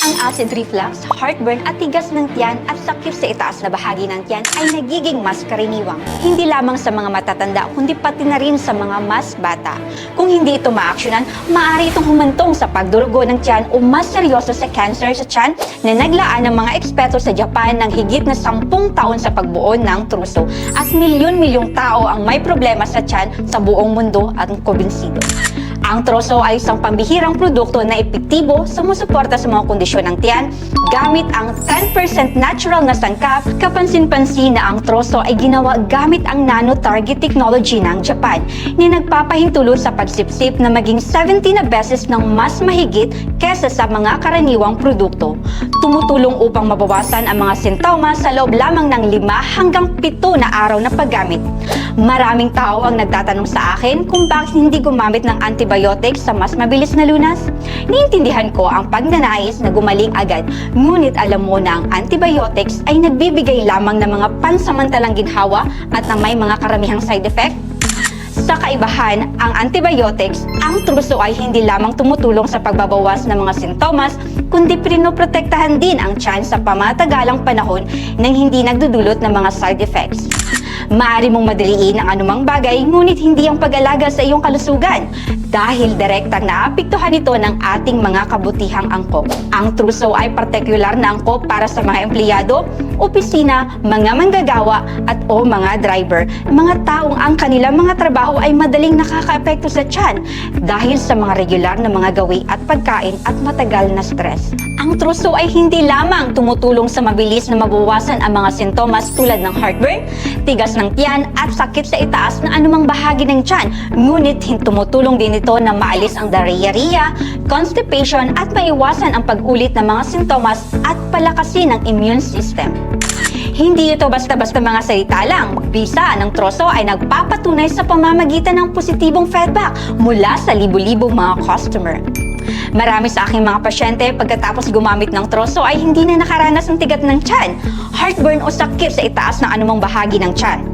Ang acid reflux, heartburn at tigas ng tiyan at sakit sa itaas na bahagi ng tiyan ay nagiging mas karaniwang. Hindi lamang sa mga matatanda kundi pati na rin sa mga mas bata. Kung hindi ito maaksyonan, maaari itong humantong sa pagdurugo ng tiyan o mas seryoso sa cancer sa tiyan na naglaan ng mga eksperto sa Japan ng higit na 10 taon sa pagbuo ng truso at milyon-milyong tao ang may problema sa tiyan sa buong mundo at kumbinsido. Ang troso ay isang pambihirang produkto na epektibo sumusuporta sa mga kondisyon ng tiyan gamit ang 10% natural na sangkap. Kapansin-pansin na ang troso ay ginawa gamit ang nano-target technology ng Japan na nagpapahintulo sa pagsipsip na maging 70 na beses ng mas mahigit kesa sa mga karaniwang produkto. Tumutulong upang mabawasan ang mga sintomas sa loob lamang ng 5 hanggang 7 na araw na paggamit. Maraming tao ang nagtatanong sa akin kung bakit hindi gumamit ng antibiotics sa mas mabilis na lunas. Niintindihan ko ang pagnanais na gumaling agad, ngunit alam mo na ang antibiotics ay nagbibigay lamang ng mga pansamantalang ginhawa at na may mga karamihang side effect. Sa kaibahan, ang antibiotics, ang truso ay hindi lamang tumutulong sa pagbabawas ng mga sintomas, kundi pinoprotektahan din ang tiyan sa pamatagalang panahon nang hindi nagdudulot ng mga side effects. Maaari mong madaliin ang anumang bagay, ngunit hindi ang pag-alaga sa iyong kalusugan dahil direktang naapektuhan ito ng ating mga kabutihang angkop. Ang truso ay partikular na angkop para sa mga empleyado, opisina, mga manggagawa at o mga driver. Mga taong ang kanilang mga trabaho ay madaling nakakaapekto sa tiyan dahil sa mga regular na mga gawi at pagkain at matagal na stress. Ang truso ay hindi lamang tumutulong sa mabilis na mabawasan ang mga sintomas tulad ng heartburn, tigas ng tiyan at sakit sa itaas na anumang bahagi ng tiyan, ngunit tumutulong din ito na maalis ang diarrhea, constipation at maiwasan ang pag-ulit ng mga sintomas at palakasin ang immune system. Hindi ito basta-basta mga salita lang. Bisa ng troso ay nagpapatunay sa pamamagitan ng positibong feedback mula sa libu-libong mga customer. Marami sa aking mga pasyente pagkatapos gumamit ng troso ay hindi na nakaranas ng tigat ng tiyan, heartburn o sakit sa itaas ng anumang bahagi ng tiyan.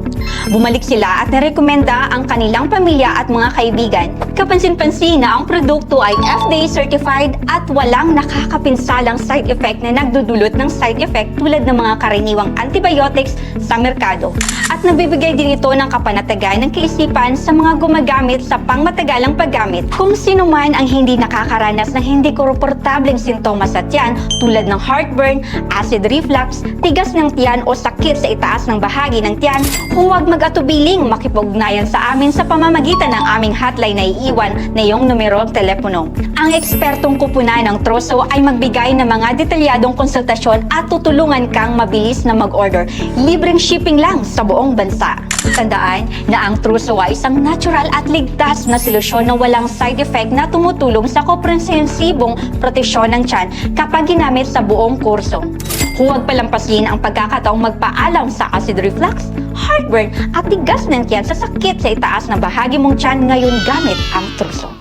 Bumalik sila at narekomenda ang kanilang pamilya at mga kaibigan. Kapansin-pansin na ang produkto ay FDA certified at walang nakakapinsalang side effect na nagdudulot ng side effect tulad ng mga karaniwang antibiotics sa merkado. At nagbibigay din ito ng kapanatagan ng kaisipan sa mga gumagamit sa pangmatagalang paggamit. Kung sino man ang hindi nakakaranas ng hindi komportableng sintomas sa tiyan tulad ng heartburn, acid reflux, tigas ng tiyan o sakit sa itaas ng bahagi ng tiyan, huwag mag-atubiling makipag-ugnayan sa amin sa pamamagitan ng aming hotline na iiwan na iyong numero telepono. Ang ekspertong kupunan ng troso ay magbigay ng mga detalyadong konsultasyon at tutulungan kang mabilis na mag-order. Libreng shipping lang sa buong bansa. Tandaan na ang truso ay isang natural at ligtas na solusyon na walang side effect na tumutulong sa komprehensibong proteksyon ng tiyan kapag ginamit sa buong kurso. Huwag palampasin ang pagkakataong magpaalam sa acid reflux, heartburn at tigas ng tiyan sa sakit sa itaas na bahagi mong tiyan ngayon gamit ang truso.